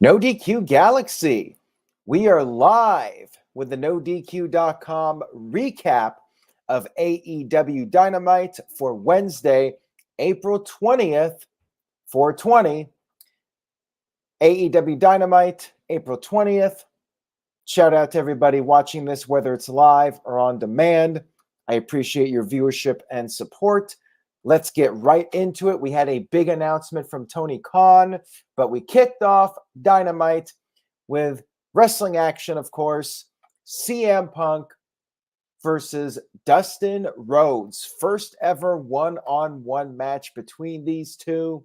No DQ Galaxy. We are live with the NoDQ.com recap of AEW Dynamite for Wednesday, April 20th, 420. AEW Dynamite, April 20th. Shout out to everybody watching this, whether it's live or on demand. I appreciate your viewership and support. Let's get right into it. We had a big announcement from Tony Khan, but we kicked off Dynamite with wrestling action, of course. CM Punk versus Dustin Rhodes. First ever one-on-one match between these two.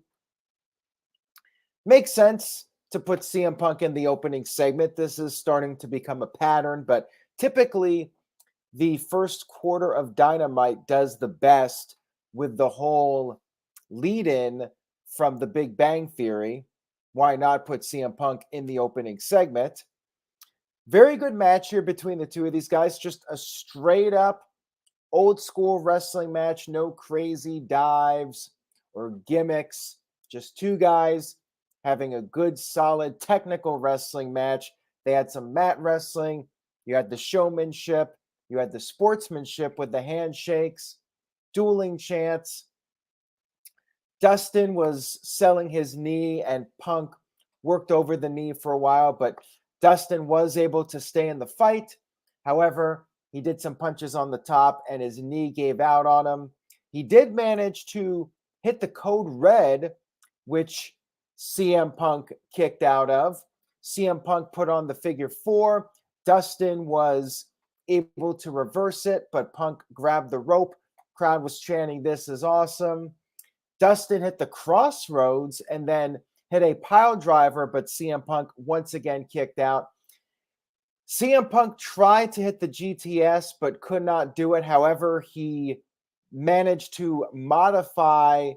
Makes sense to put CM Punk in the opening segment. This is starting to become a pattern, but typically the first quarter of Dynamite does the best with the whole lead-in from The Big Bang Theory. Why not put CM Punk in the opening segment? Very good match here between the two of these guys. Just a straight-up old-school wrestling match. No crazy dives or gimmicks. Just two guys having a good, solid, technical wrestling match. They had some mat wrestling. You had the showmanship. You had the sportsmanship with the handshakes, dueling chants. Dustin was selling his knee, and Punk worked over the knee for a while, but Dustin was able to stay in the fight. However, he did some punches on the top, and his knee gave out on him. He did manage to hit the code red, which CM Punk kicked out of. CM Punk put on the figure four. Dustin was able to reverse it, but Punk grabbed the rope. Crowd was chanting, "This is awesome." Dustin hit the crossroads and then hit a pile driver, but CM Punk once again kicked out. CM Punk tried to hit the GTS, but could not do it. However, he managed to modify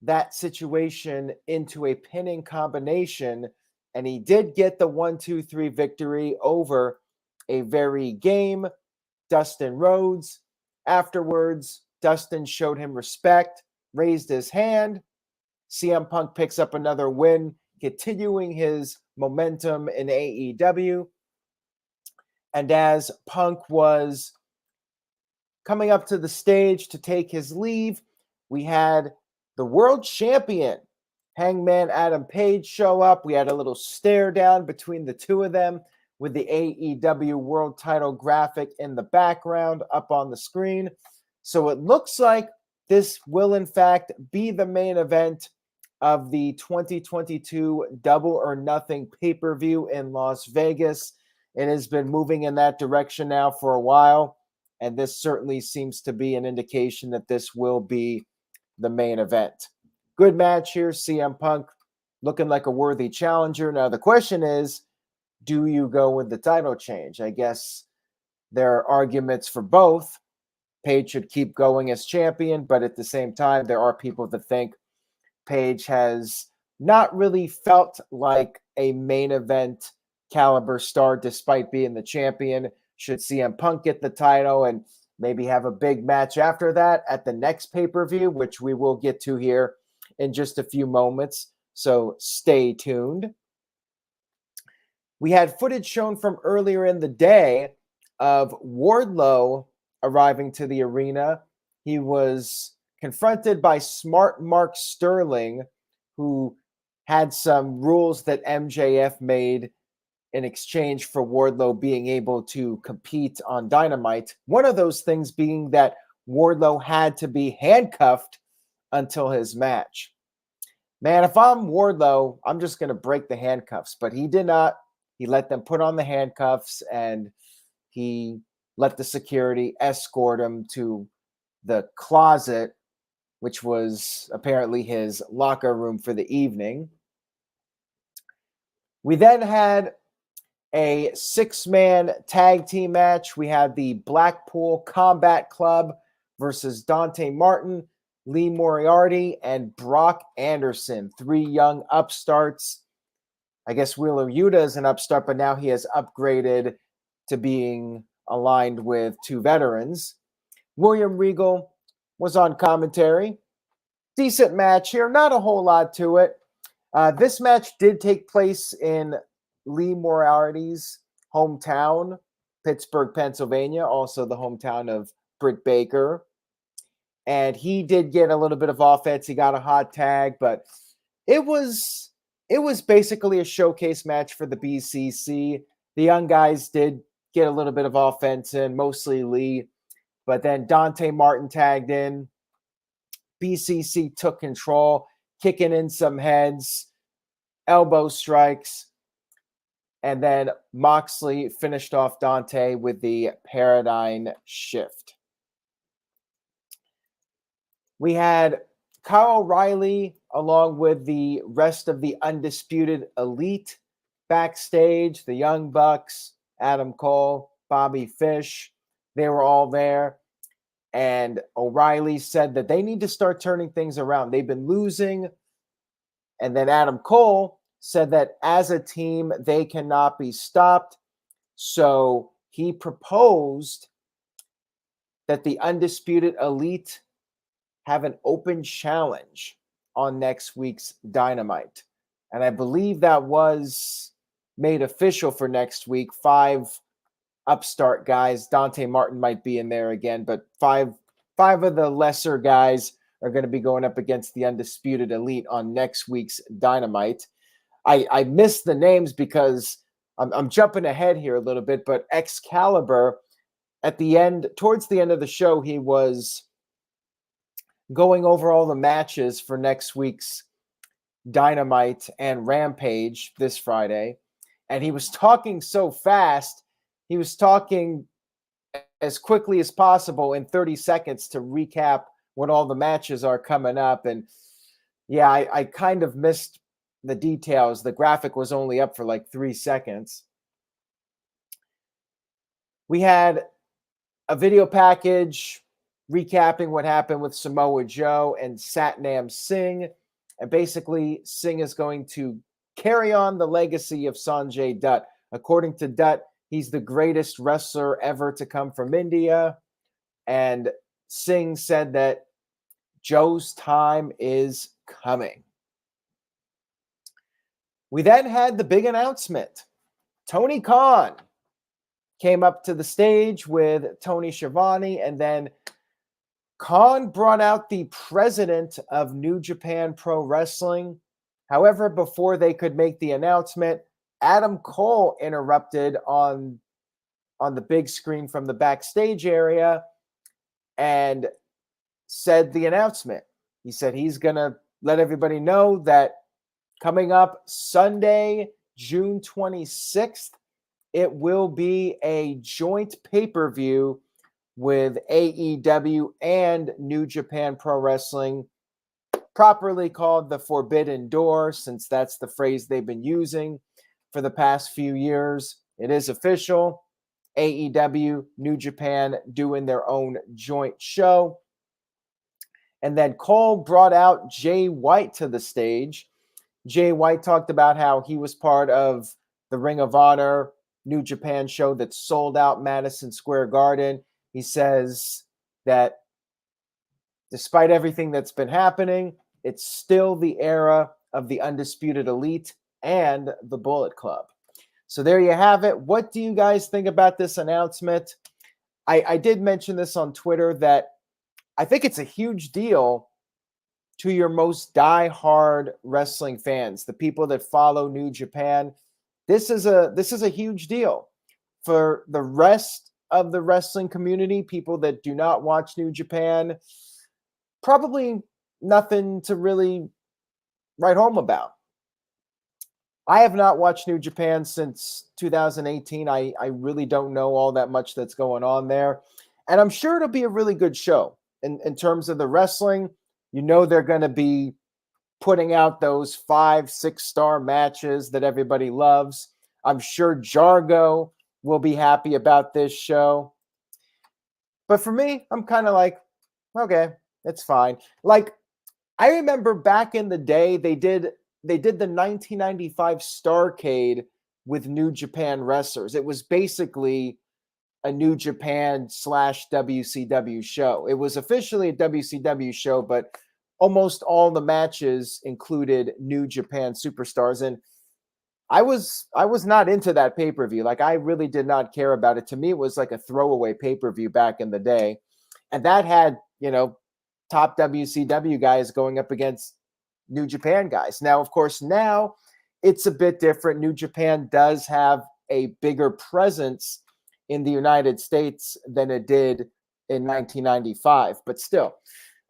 that situation into a pinning combination, and he did get the 1-2-3 victory over a very game Dustin Rhodes. Afterwards, Dustin showed him respect, raised his hand. CM Punk picks up another win, continuing his momentum in AEW. And as Punk was coming up to the stage to take his leave, we had the world champion, Hangman Adam Page, show up. We had a little stare down between the two of them with the AEW world title graphic in the background up on the screen. So it looks like this will, in fact, be the main event of the 2022 Double or Nothing pay-per-view in Las Vegas. It has been moving in that direction now for a while, and this certainly seems to be an indication that this will be the main event. Good match here. CM Punk looking like a worthy challenger. Now, the question is, do you go with the title change? I guess there are arguments for both. Page should keep going as champion, but at the same time, there are people that think Page has not really felt like a main event caliber star despite being the champion. Should CM Punk get the title and maybe have a big match after that at the next pay-per-view, which we will get to here in just a few moments. So stay tuned. We had footage shown from earlier in the day of Wardlow arriving to the arena. He was confronted by Smart Mark Sterling, who had some rules that MJF made in exchange for Wardlow being able to compete on Dynamite. One of those things being that Wardlow had to be handcuffed until his match. Man, if I'm Wardlow, I'm just going to break the handcuffs, but he did not. He let them put on the handcuffs, and he let the security escort him to the closet, which was apparently his locker room for the evening. We then had a 6-man tag team match. We had the Blackpool Combat Club versus Dante Martin, Lee Moriarty, and Brock Anderson. 3 young upstarts. I guess Wheeler Yuta is an upstart, but now he has upgraded to being aligned with 2 veterans. William Regal was on commentary. Decent match here. Not a whole lot to it. This match did take place in Lee Moriarty's hometown, Pittsburgh, Pennsylvania, also the hometown of Britt Baker. And he did get a little bit of offense. He got a hot tag, but it was basically a showcase match for the BCC. The young guys did get a little bit of offense in, mostly Lee, but then Dante Martin tagged in. BCC took control, kicking in some heads, elbow strikes, and then Moxley finished off Dante with the paradigm shift. We had Kyle O'Reilly along with the rest of the Undisputed Elite backstage, the Young Bucks, Adam Cole, Bobby Fish. They were all there. And O'Reilly said that they need to start turning things around. They've been losing. And then Adam Cole said that as a team, they cannot be stopped. So he proposed that the Undisputed Elite have an open challenge on next week's Dynamite. And I believe that was made official for next week. 5 upstart guys. Dante Martin might be in there again, but five of the lesser guys are going to be going up against the Undisputed Elite on next week's Dynamite. I missed the names because I'm jumping ahead here a little bit, but Excalibur at the end, towards the end of the show, he was going over all the matches for next week's Dynamite and Rampage this Friday. And he was talking so fast, he was talking as quickly as possible in 30 seconds to recap what all the matches are coming up. And yeah, I kind of missed the details. The graphic was only up for like 3 seconds. We had a video package recapping what happened with Samoa Joe and Satnam Singh. And basically, Singh is going to carry on the legacy of Sanjay Dutt. According to Dutt, he's the greatest wrestler ever to come from India. And Singh said that Joe's time is coming. We then had the big announcement. Tony Khan came up to the stage with Tony Schiavone, and then Khan brought out the president of New Japan Pro Wrestling. However, before they could make the announcement, Adam Cole interrupted on the big screen from the backstage area and said the announcement. He said he's going to let everybody know that coming up Sunday, June 26th, it will be a joint pay-per-view with AEW and New Japan Pro Wrestling, properly called the Forbidden Door, since that's the phrase they've been using for the past few years. It is official. AEW, New Japan doing their own joint show. And then Cole brought out Jay White to the stage. Jay White talked about how he was part of the Ring of Honor New Japan show that sold out Madison Square Garden. He says that despite everything that's been happening, it's still the era of the Undisputed Elite and the Bullet Club. So there you have it. What do you guys think about this announcement? I did mention this on Twitter that I think it's a huge deal to your most die-hard wrestling fans, the people that follow New Japan. This is a huge deal. For the rest of the wrestling community, people that do not watch New Japan, probably nothing to really write home about. I have not watched New Japan since 2018. I really don't know all that much that's going on there. And I'm sure it'll be a really good show. In terms of the wrestling, you know they're going to be putting out those 5-6 star matches that everybody loves. I'm sure Jargo will be happy about this show. But for me, I'm kind of like, okay, it's fine. Like, I remember back in the day, they did the 1995 Starrcade with New Japan wrestlers. It was basically a New Japan / WCW show. It was officially a WCW show, but almost all the matches included New Japan superstars. And I was not into that pay-per-view. Like, I really did not care about it. To me, it was like a throwaway pay-per-view back in the day. And that had, top WCW guys going up against New Japan guys. Now, of course, now it's a bit different. New Japan does have a bigger presence in the United States than it did in 1995. But still,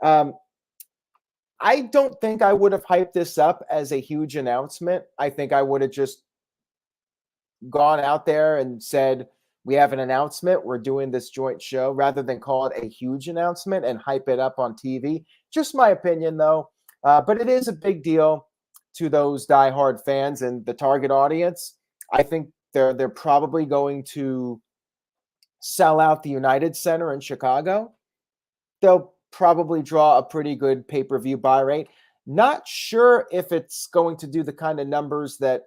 I don't think I would have hyped this up as a huge announcement. I think I would have just gone out there and said, we have an announcement. We're doing this joint show, rather than call it a huge announcement and hype it up on TV. Just my opinion, though. But it is a big deal to those diehard fans and the target audience. I think they're probably going to sell out the United Center in Chicago. They'll probably draw a pretty good pay-per-view buy rate. Not sure if it's going to do the kind of numbers that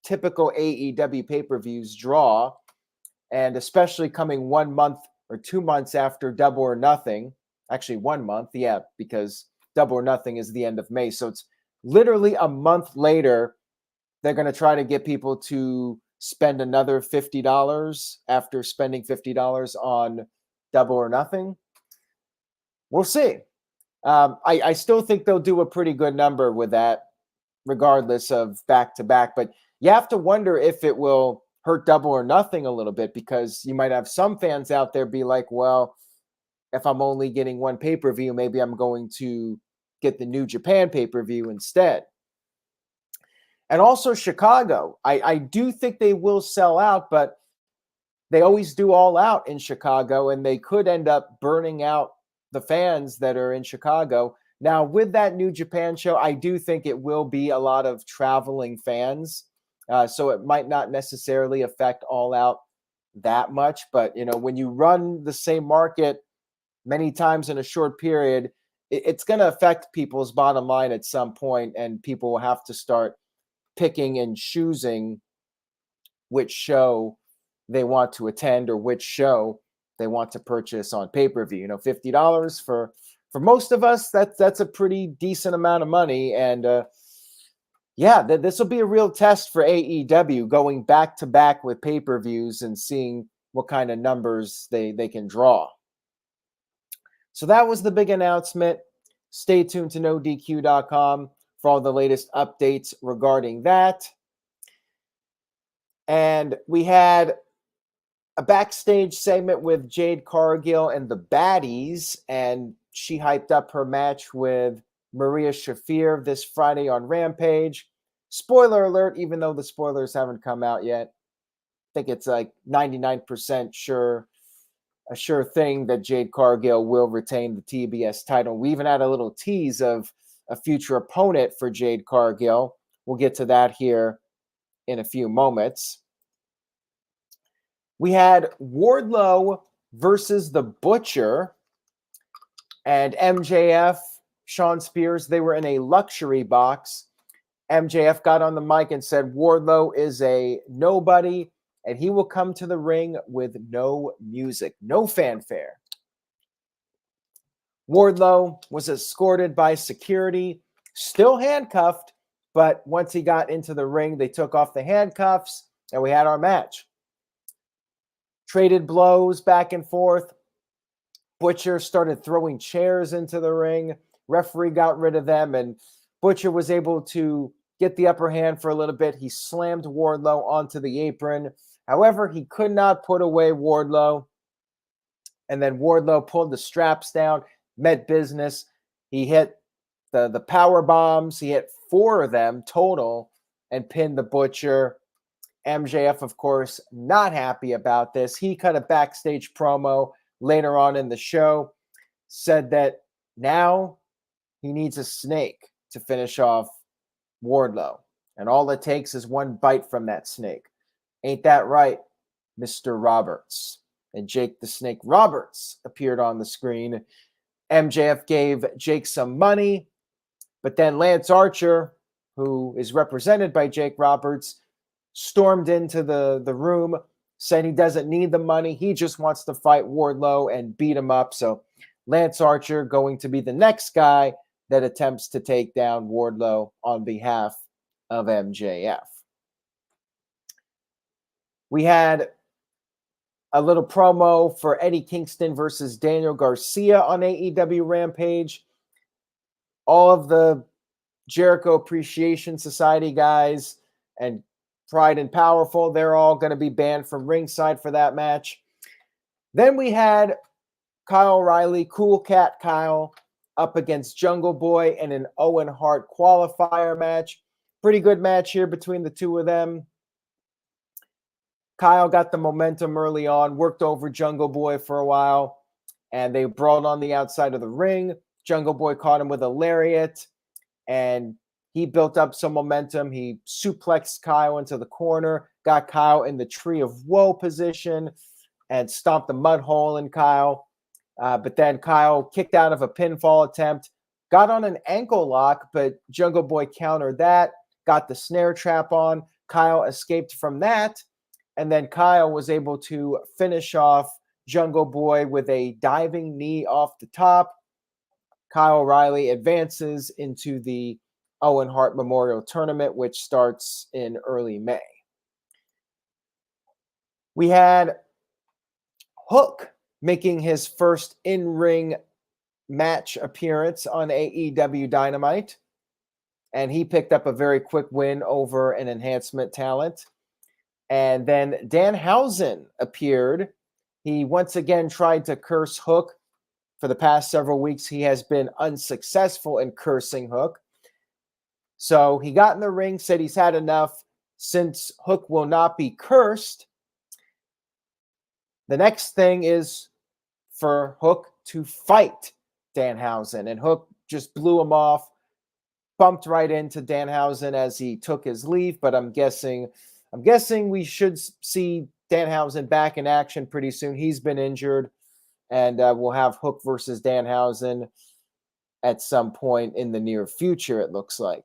typical AEW pay-per-views draw, and especially coming 1 month or 2 months after Double or Nothing. Actually, 1 month, yeah, because Double or Nothing is the end of May. So it's literally a month later. They're going to try to get people to spend another $50 after spending $50 on Double or Nothing. We'll see. I still think they'll do a pretty good number with that, regardless of back-to-back. But you have to wonder if it will hurt Double or Nothing a little bit, because you might have some fans out there be like, well, if I'm only getting one pay-per-view, maybe I'm going to get the New Japan pay-per-view instead. And also Chicago. I do think they will sell out, but they always do all out in Chicago, and they could end up burning out the fans that are in Chicago. Now, with that New Japan show, I do think it will be a lot of traveling fans. So it might not necessarily affect All Out that much. But, when you run the same market many times in a short period, it's going to affect people's bottom line at some point, and people will have to start picking and choosing which show they want to attend or which show they want to purchase on pay-per-view. $50 for most of us, that's a pretty decent amount of money. And this will be a real test for AEW, going back to back with pay-per-views and seeing what kind of numbers they can draw. So that was the big announcement. Stay tuned to NoDQ.com for all the latest updates regarding that. And we had a backstage segment with Jade Cargill and the Baddies, and she hyped up her match with Maria Shafir this Friday on Rampage. Spoiler alert, even though the spoilers haven't come out yet. I think it's like 99% a sure thing that Jade Cargill will retain the TBS title. We even had a little tease of a future opponent for Jade Cargill. We'll get to that here in a few moments. We had Wardlow versus the Butcher, and MJF, Sean Spears, they were in a luxury box. MJF got on the mic and said Wardlow is a nobody, and he will come to the ring with no music, no fanfare. Wardlow was escorted by security, still handcuffed, but once he got into the ring, they took off the handcuffs, and we had our match. Traded blows back and forth. Butcher started throwing chairs into the ring. Referee got rid of them, and Butcher was able to get the upper hand for a little bit. He slammed Wardlow onto the apron. However, he could not put away Wardlow. And then Wardlow pulled the straps down, met business. He hit the power bombs. He hit 4 of them total and pinned the Butcher. MJF, of course, not happy about this. He cut a backstage promo later on in the show, said that now he needs a snake to finish off Wardlow. And all it takes is one bite from that snake. Ain't that right, Mr. Roberts? And Jake the Snake Roberts appeared on the screen. MJF gave Jake some money, but then Lance Archer, who is represented by Jake Roberts, stormed into the room, said he doesn't need the money. He just wants to fight Wardlow and beat him up. So Lance Archer going to be the next guy that attempts to take down Wardlow on behalf of MJF. We had a little promo for Eddie Kingston versus Daniel Garcia on AEW Rampage. All of the Jericho Appreciation Society guys and Pride and Powerful, they're all going to be banned from ringside for that match. Then we had Kyle O'Reilly, Cool Cat Kyle, up against Jungle Boy in an Owen Hart qualifier match. Pretty good match here between the two of them. Kyle got the momentum early on, worked over Jungle Boy for a while, and they brawled on the outside of the ring. Jungle Boy caught him with a lariat, and he built up some momentum. He suplexed Kyle into the corner, got Kyle in the Tree of Woe position, and stomped the mud hole in Kyle. But then Kyle kicked out of a pinfall attempt, got on an ankle lock, but Jungle Boy countered that, got the snare trap on. Kyle escaped from that, and then Kyle was able to finish off Jungle Boy with a diving knee off the top. Kyle O'Reilly advances into the Owen Hart Memorial Tournament, which starts in early May. We had Hook making his first in-ring match appearance on AEW Dynamite, and he picked up a very quick win over an enhancement talent. And then Danhausen appeared. He once again tried to curse Hook. For the past several weeks, he has been unsuccessful in cursing Hook. So he got in the ring, said he's had enough. Since Hook will not be cursed, the next thing is for Hook to fight Danhausen. And Hook just blew him off, bumped right into Danhausen as he took his leave. But I'm guessing we should see Danhausen back in action pretty soon. He's been injured, and we'll have Hook versus Danhausen at some point in the near future, it looks like.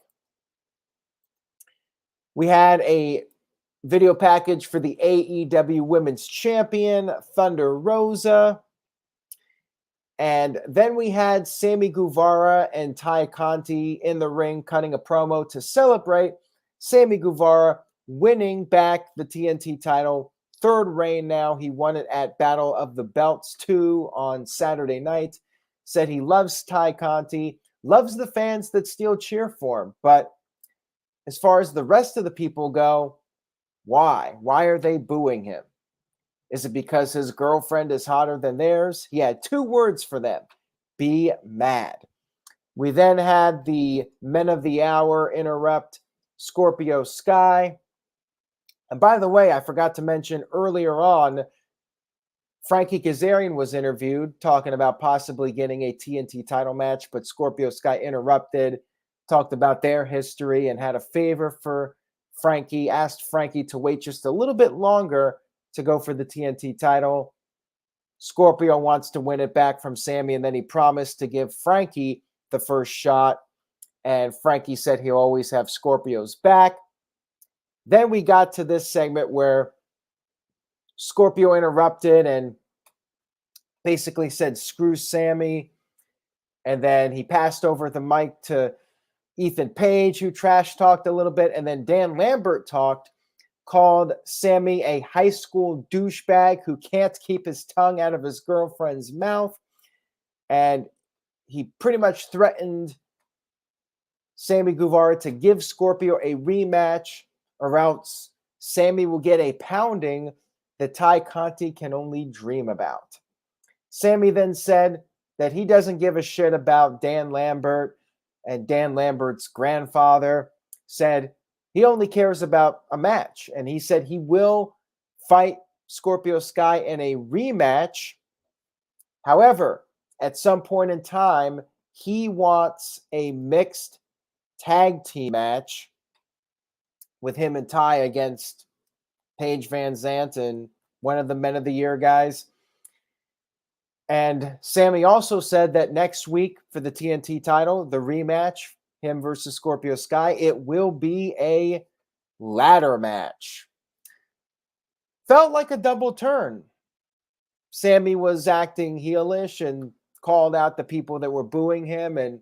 We had a video package for the AEW Women's Champion, Thunder Rosa. And then we had Sammy Guevara and Ty Conti in the ring cutting a promo to celebrate Sammy Guevara winning back the TNT title. Third reign now. He won it at Battle of the Belts 2 on Saturday night. Said he loves Ty Conti, loves the fans that still cheer for him. But as far as the rest of the people go, why? Why are they booing him? Is it because his girlfriend is hotter than theirs? He had 2 words for them: be mad. We then had the Men of the Hour interrupt Scorpio Sky. And by the way, I forgot to mention earlier on, Frankie Kazarian was interviewed talking about possibly getting a TNT title match, but Scorpio Sky interrupted, talked about their history, and had a favor for Frankie, asked Frankie to wait just a little bit longer to go for the TNT title. Scorpio wants to win it back from Sammy, and then he promised to give Frankie the first shot, and Frankie said he'll always have Scorpio's back. Then we got to this segment where Scorpio interrupted and basically said, screw Sammy. And then he passed over the mic to Ethan Page, who trash talked a little bit. And then Dan Lambert called Sammy a high school douchebag who can't keep his tongue out of his girlfriend's mouth. And he pretty much threatened Sammy Guevara to give Scorpio a rematch, or else Sammy will get a pounding that Ty Conti can only dream about. Sammy then said that he doesn't give a shit about Dan Lambert, and Dan Lambert's grandfather said he only cares about a match. And he said he will fight Scorpio Sky in a rematch. However, at some point in time, he wants a mixed tag team match with him and Ty against Paige Van Zant and one of the Men of the Year guys. And Sammy also said that next week for the TNT title, the rematch, him versus Scorpio Sky, it will be a ladder match. Felt like a double turn. Sammy was acting heelish and called out the people that were booing him, and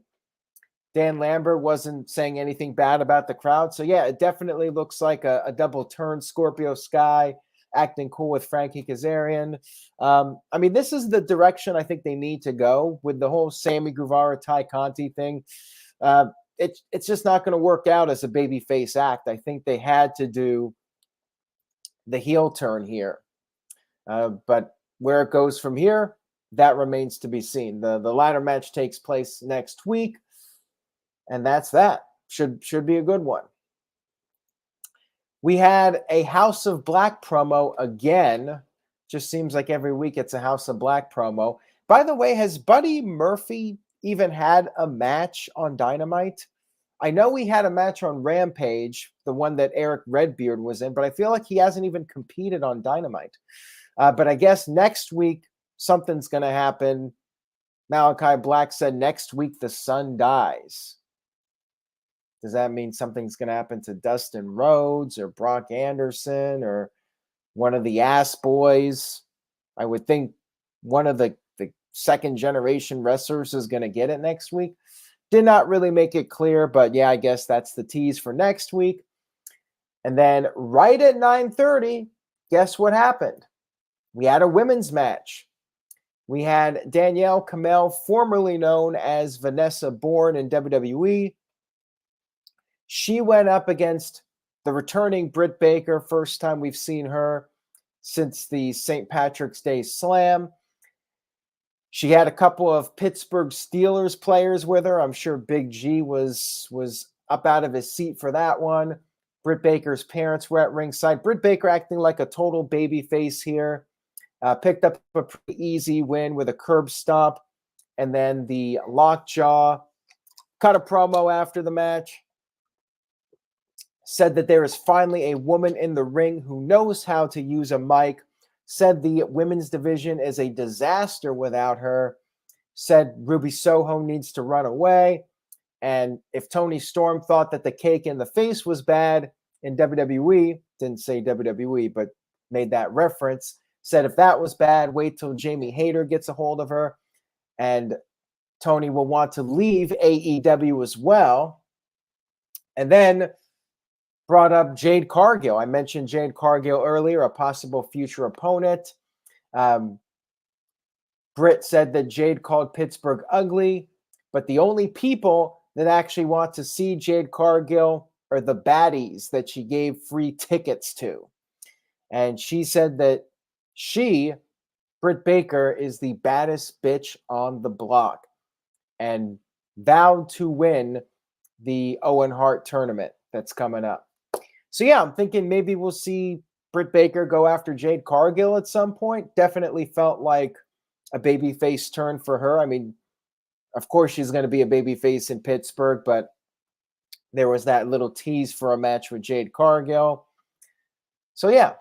Dan Lambert wasn't saying anything bad about the crowd. So, yeah, it definitely looks like a double turn. Scorpio Sky acting cool with Frankie Kazarian. I mean, this is the direction I think they need to go with the whole Sammy Guevara, Ty Conti thing. It's just not going to work out as a babyface act. I think they had to do the heel turn here. But where it goes from here, that remains to be seen. The ladder match takes place next week, and that's that. Should be a good one. We had a House of Black promo again. Just seems like every week it's a House of Black promo. By the way, has Buddy Murphy even had a match on Dynamite? I know he had a match on Rampage, the one that Eric Redbeard was in, but I feel like he hasn't even competed on Dynamite. But I guess next week something's going to happen. Malachi Black said next week the sun dies. Does that mean something's going to happen to Dustin Rhodes or Brock Anderson or one of the Ass Boys? I would think one of the second generation wrestlers is going to get it next week. Did not really make it clear, but yeah, I guess that's the tease for next week. And then right at 9:30, guess what happened? We had a women's match. We had Danielle Camel, formerly known as Vanessa Bourne in WWE. She went up against the returning Britt Baker, first time we've seen her since the St. Patrick's Day Slam. She had a couple of Pittsburgh Steelers players with her. I'm sure Big G was up out of his seat for that one. Britt Baker's parents were at ringside. Britt Baker acting like a total baby face here. Picked up a pretty easy win with a curb stomp and then the lockjaw. Cut a promo after the match. Said that there is finally a woman in the ring who knows how to use a mic. Said the women's division is a disaster without her. Said Ruby Soho needs to run away. And if Tony Storm thought that the cake in the face was bad in WWE, didn't say WWE, but made that reference, said if that was bad, wait till Jamie Hayter gets a hold of her. And Tony will want to leave AEW as well. And then brought up Jade Cargill. I mentioned Jade Cargill earlier, a possible future opponent. Britt said that Jade called Pittsburgh ugly, but the only people that actually want to see Jade Cargill are the baddies that she gave free tickets to. And she said that she, Britt Baker, is the baddest bitch on the block and vowed to win the Owen Hart tournament that's coming up. So, yeah, I'm thinking maybe we'll see Britt Baker go after Jade Cargill at some point. Definitely felt like a babyface turn for her. I mean, of course she's going to be a babyface in Pittsburgh, but there was that little tease for a match with Jade Cargill. So, yeah,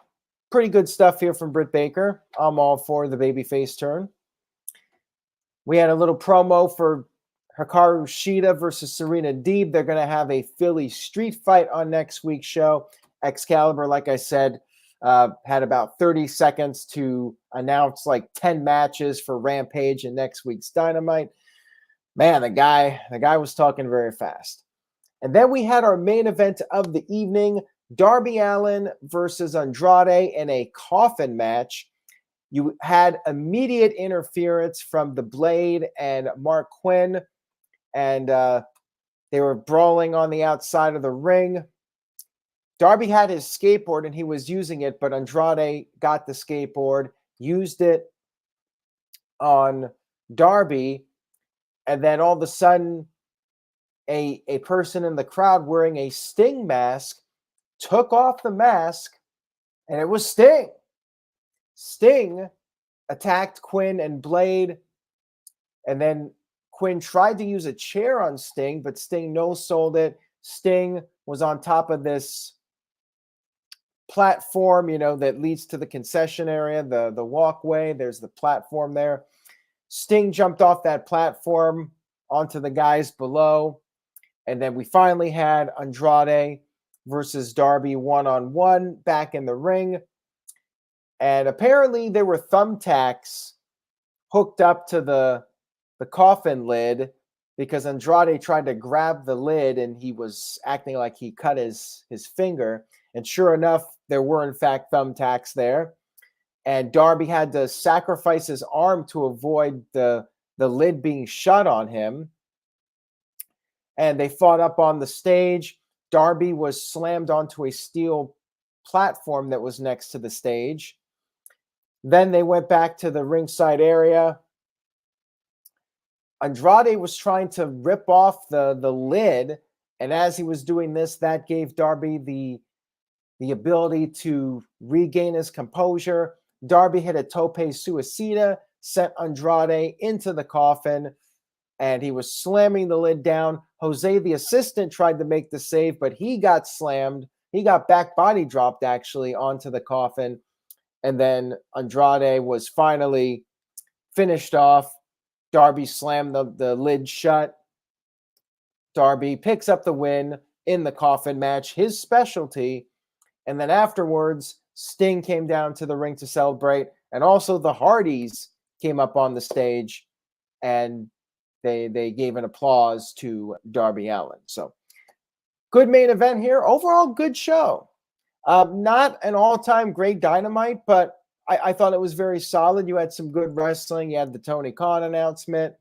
pretty good stuff here from Britt Baker. I'm all for the babyface turn. We had a little promo for Hikaru Shida versus Serena Deeb. They're going to have a Philly street fight on next week's show. Excalibur, like I said, had about 30 seconds to announce like 10 matches for Rampage and next week's Dynamite. Man, the guy was talking very fast. And then we had our main event of the evening, Darby Allin versus Andrade in a coffin match. You had immediate interference from The Blade and Mark Quinn, and they were brawling on the outside of the ring. Darby had his skateboard and he was using it, but Andrade got the skateboard, used it on Darby, and then all of a sudden, a person in the crowd wearing a Sting mask took off the mask, and it was Sting. Sting attacked Quinn and Blade, and then Quinn tried to use a chair on Sting, but Sting no-sold it. Sting was on top of this platform, that leads to the concession area, the walkway. There's the platform there. Sting jumped off that platform onto the guys below. And then we finally had Andrade versus Darby one-on-one back in the ring. And apparently there were thumbtacks hooked up to the coffin lid because Andrade tried to grab the lid and he was acting like he cut his finger. And sure enough, there were in fact thumbtacks there. And Darby had to sacrifice his arm to avoid the lid being shut on him. And they fought up on the stage. Darby was slammed onto a steel platform that was next to the stage. Then they went back to the ringside area. Andrade was trying to rip off the lid, and as he was doing this, that gave Darby the ability to regain his composure. Darby hit a tope suicida, sent Andrade into the coffin, and he was slamming the lid down. Jose, the assistant, tried to make the save, but he got slammed. He got back body dropped, actually, onto the coffin. And then Andrade was finally finished off. Darby slammed the lid shut. Darby picks up the win in the coffin match, his specialty. And then afterwards, Sting came down to the ring to celebrate. And also the Hardys came up on the stage and they gave an applause to Darby Allin. So good main event here. Overall, good show. Not an all-time great Dynamite, but I thought it was very solid. You had some good wrestling. You had the Tony Khan announcement.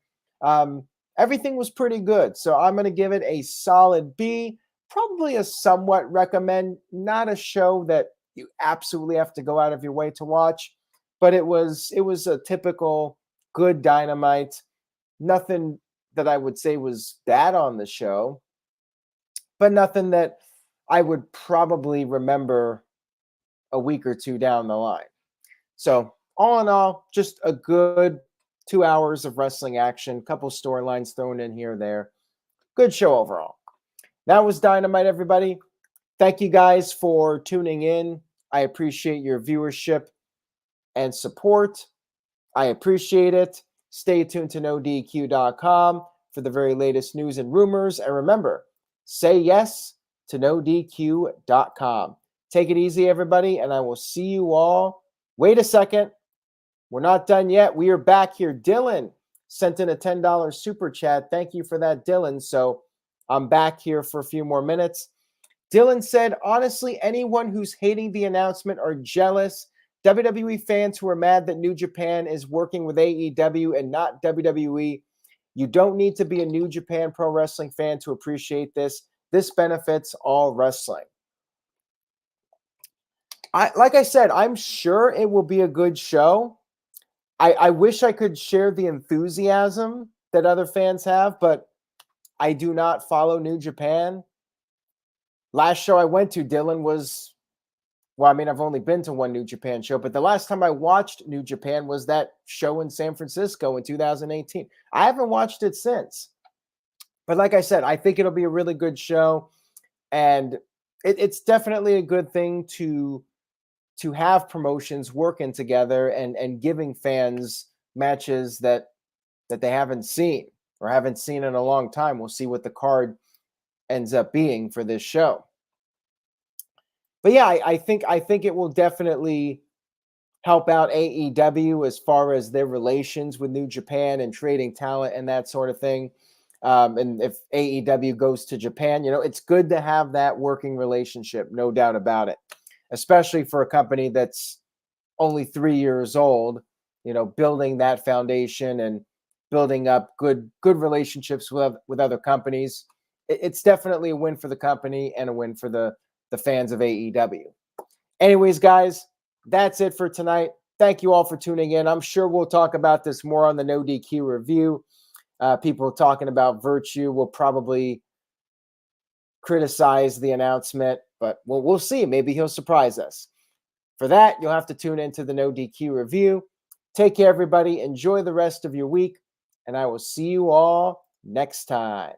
Everything was pretty good. So I'm going to give it a solid B. Probably a somewhat recommend. Not a show that you absolutely have to go out of your way to watch, but it was a typical good Dynamite. Nothing that I would say was bad on the show, but nothing that I would probably remember a week or two down the line. So all in all, just a good 2 hours of wrestling action, couple storylines thrown in here or there. Good show overall. That was Dynamite, everybody. Thank you guys for tuning in. I appreciate your viewership and support. I appreciate it. Stay tuned to NoDQ.com for the very latest news and rumors. And remember, say yes to NoDQ.com. Take it easy, everybody, and I will see you all. Wait a second. We're not done yet. We are back here. Dylan sent in a $10 super chat. Thank you for that, Dylan. So I'm back here for a few more minutes. Dylan said, honestly, anyone who's hating the announcement are jealous. WWE fans who are mad that New Japan is working with AEW and not WWE. You don't need to be a New Japan Pro Wrestling fan to appreciate this. This benefits all wrestling. Like I said, I'm sure it will be a good show. I wish I could share the enthusiasm that other fans have, but I do not follow New Japan. Last show I went to, Dylan, was, well, I mean, I've only been to one New Japan show, but the last time I watched New Japan was that show in San Francisco in 2018. I haven't watched it since. But like I said, I think it'll be a really good show, and it's definitely a good thing to have promotions working together and giving fans matches that they haven't seen or haven't seen in a long time. We'll see what the card ends up being for this show. But yeah, I think it will definitely help out AEW as far as their relations with New Japan and trading talent and that sort of thing. And if AEW goes to Japan, it's good to have that working relationship, no doubt about it, especially for a company that's only 3 years old, building that foundation and building up good relationships with other companies. It's definitely a win for the company and a win for the fans of AEW. Anyways, guys, that's it for tonight. Thank you all for tuning in. I'm sure we'll talk about this more on the No DQ review. People talking about Virtue will probably criticize the announcement, but we'll see. Maybe he'll surprise us. For that, you'll have to tune into the No DQ review. Take care, everybody. Enjoy the rest of your week, and I will see you all next time.